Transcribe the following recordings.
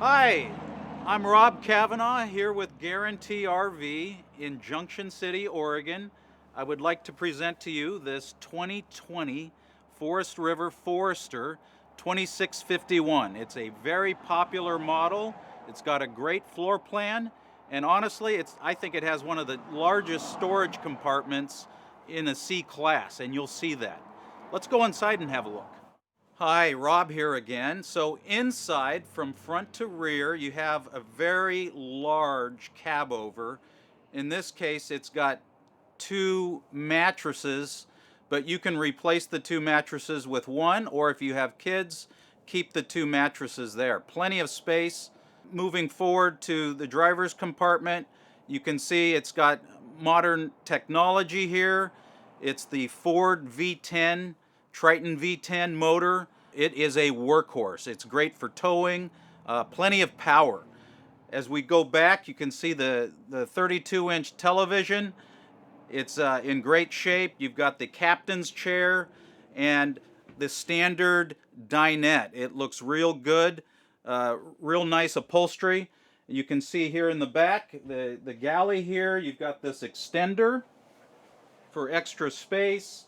Hi, I'm Rob.Kavanaugh here with Guaranty RV in Junction City, Oregon. I would like to present to you this 2020 Forest River Forester 2651. It's a very popular model. It's got a great floor plan, and honestly, I think it has one of the largest storage compartments in a C class, and you'll see that. Let's go inside and have a look. Hi, Rob here again. So inside, from front to rear, you have a very large cab over. In this case, it's got two mattresses, but you can replace the two mattresses with one, or if you have kids, keep the two mattresses there. Plenty of space. Moving forward to the driver's compartment, you can see it's got modern technology here. It's the Ford V10 Triton V10 motor. It is a workhorse. It's great for towing, plenty of power. As we go back, you can see the 32-inch television. It's in great shape. You've got the captain's chair and the standard dinette. It looks real good, real nice upholstery. You can see here in the back, the galley here, you've got this extender for extra space.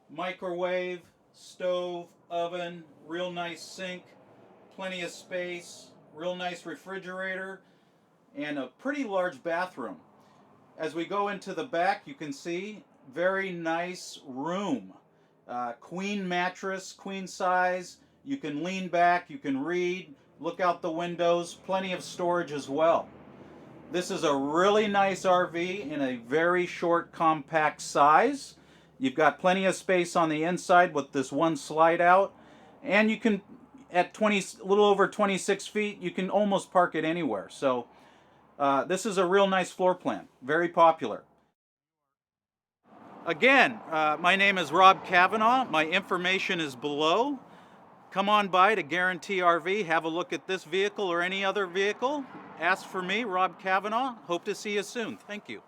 Microwave, stove, oven, real nice sink, plenty of space, real nice refrigerator, and a pretty large bathroom. As we go into the back, you can see very nice room. Queen mattress, queen size. You can lean back, you can read, look out the windows, plenty of storage as well. This is a really nice RV in a very short, compact size. You've got plenty of space on the inside with this one slide out, and you can, at a little over 26 feet, you can almost park it anywhere. So this is a real nice floor plan, very popular. Again, my name is Rob.Kavanaugh. My information is below. Come on by to Guaranty RV, have a look at this vehicle or any other vehicle. Ask for me, Rob.Kavanaugh. Hope to see you soon. Thank you.